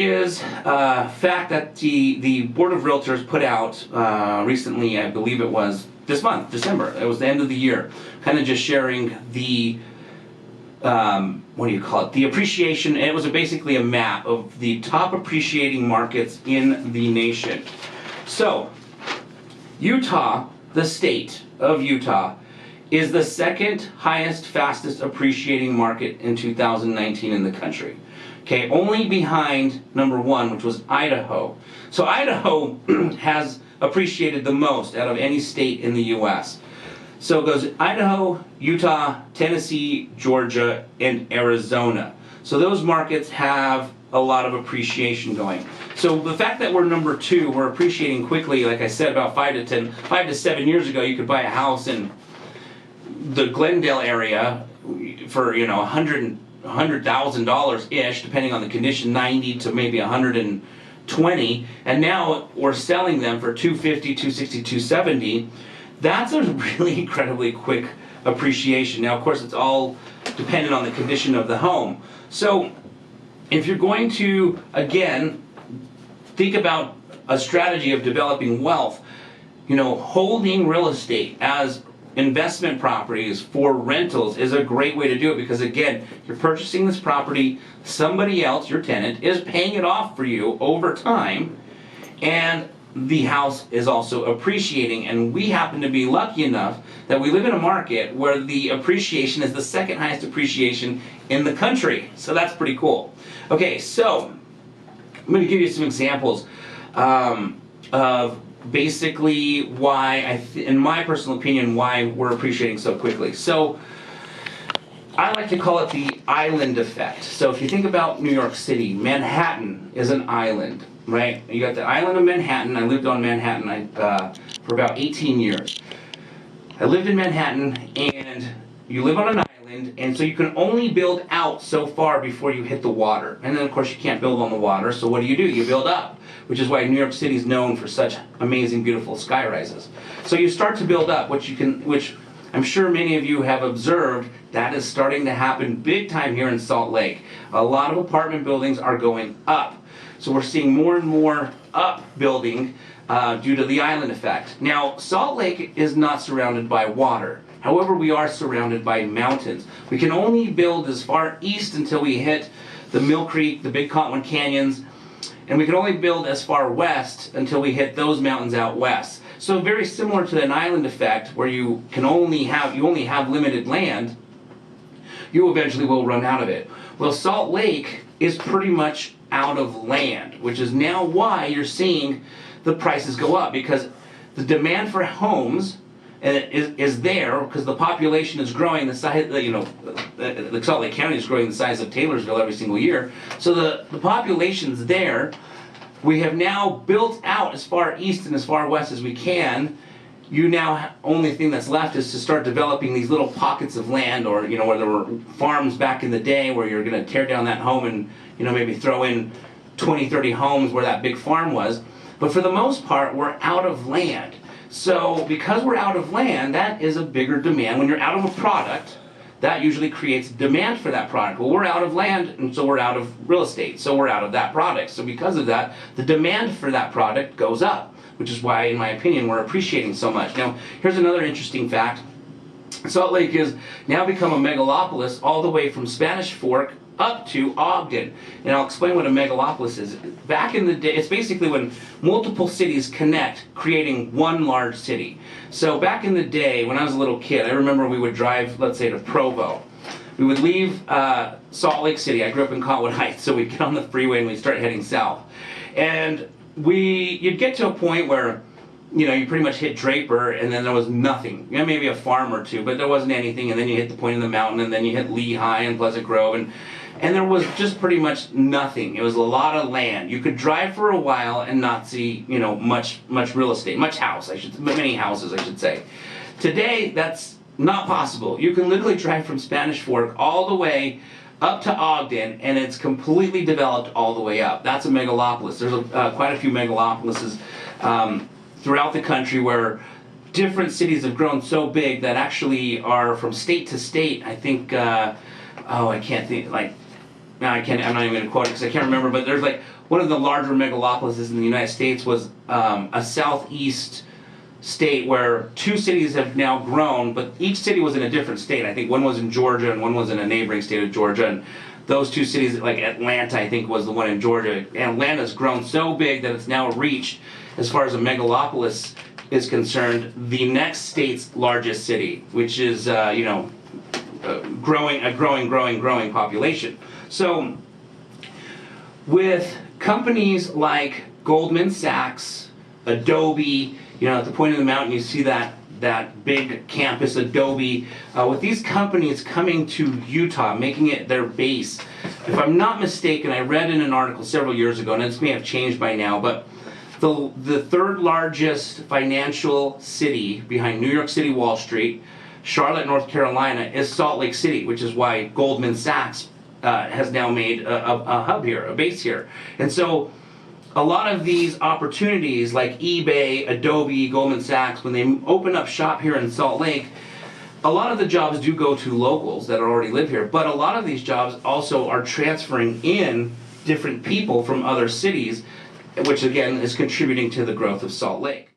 is a fact that the Board of Realtors put out recently, I believe it was this month, December. It was the end of the year, kind of just sharing the, what do you call it, the appreciation. And it was basically a map of the top appreciating markets in the nation. So, Utah, the state of Utah, is the second highest, fastest appreciating market in 2019 in the country. Okay, only behind number one, which was Idaho. So Idaho has appreciated the most out of any state in the U.S. So it goes Idaho, Utah, Tennessee, Georgia, and Arizona. So those markets have a lot of appreciation going. So the fact that we're number two, we're appreciating quickly. Like I said, about 5 to 7 years ago, you could buy a house in the Glendale area for, you know, $100,000 ish, depending on the condition, 90 to maybe 120, and now we're selling them for 250, 260, 270. That's a really incredibly quick appreciation. Now, of course, it's all dependent on the condition of the home. So if you're going to, again, think about a strategy of developing wealth, you know, holding real estate as investment properties for rentals is a great way to do it, because again, you're purchasing this property, somebody else, your tenant, is paying it off for you over time, and the house is also appreciating. And we happen to be lucky enough that we live in a market where the appreciation is the second highest appreciation in the country. So that's pretty cool. Okay, so I'm going to give you some examples of basically why, in my personal opinion, why we're appreciating so quickly. So I like to call it the island effect. So if you think about New York City, Manhattan is an island, right? You got the island of Manhattan. I lived on Manhattan for about 18 years. I lived in Manhattan, and you live on an island, and so you can only build out so far before you hit the water. And then of course you can't build on the water, so what do? You build up, which is why New York City is known for such amazing, beautiful sky rises. So you start to build up, which I'm sure many of you have observed, that is starting to happen big time here in Salt Lake. A lot of apartment buildings are going up. So we're seeing more and more up building due to the island effect. Now, Salt Lake is not surrounded by water. However, we are surrounded by mountains. We can only build as far east until we hit the Mill Creek, the Big Cottonwood Canyons, and we can only build as far west until we hit those mountains out west. So very similar to an island effect, where you only have limited land, you eventually will run out of it. Well, Salt Lake is pretty much out of land, which is now why you're seeing the prices go up, because the demand for homes is there, because the population is growing. The size, the Salt Lake County is growing the size of Taylorsville every single year. So the population's there. We have now built out as far east and as far west as we can. You now, only thing that's left is to start developing these little pockets of land, or where there were farms back in the day, where you're going to tear down that home and maybe throw in 20, 30 homes where that big farm was. But for the most part, we're out of land. So because we're out of land, that is a bigger demand. When you're out of a product, that usually creates demand for that product. Well, we're out of land, and so we're out of real estate, so we're out of that product. So because of that, the demand for that product goes up, which is why, in my opinion, we're appreciating so much. Now, here's another interesting fact. Salt Lake has now become a megalopolis all the way from Spanish Fork up to Ogden. And I'll explain what a megalopolis is. Back in the day, it's basically when multiple cities connect, creating one large city. So back in the day, when I was a little kid, I remember we would drive, let's say, to Provo. We would leave Salt Lake City. I grew up in Cottonwood Heights, so we'd get on the freeway and we'd start heading south. And you'd get to a point where you pretty much hit Draper, and then there was nothing. Maybe a farm or two, but there wasn't anything. And then you hit the point in the mountain, and then you hit Lehigh and Pleasant Grove, and there was just pretty much nothing. It was a lot of land. You could drive for a while and not see, much real estate, many houses, I should say. Today, that's not possible. You can literally drive from Spanish Fork all the way up to Ogden, and it's completely developed all the way up. That's a megalopolis. There's quite a few megalopolises throughout the country where different cities have grown so big that actually are from state to state. I think, I can't think, I'm not even going to quote it because I can't remember, but there's like one of the larger megalopolises in the United States was a southeast state where two cities have now grown, but each city was in a different state. I think one was in Georgia and one was in a neighboring state of Georgia. And those two cities, like Atlanta, I think was the one in Georgia. Atlanta's grown so big that it's now reached, as far as a megalopolis is concerned, the next state's largest city, which is growing population. So with companies like Goldman Sachs, Adobe, at the point of the mountain you see that big campus, Adobe, with these companies coming to Utah, making it their base. If I'm not mistaken, I read in an article several years ago, and this may have changed by now, but the third largest financial city behind New York City, Wall Street, Charlotte, North Carolina, is Salt Lake City, which is why Goldman Sachs has now made a hub here, a base here. And so a lot of these opportunities like eBay, Adobe, Goldman Sachs, when they open up shop here in Salt Lake, a lot of the jobs do go to locals that already live here, but a lot of these jobs also are transferring in different people from other cities, which again is contributing to the growth of Salt Lake.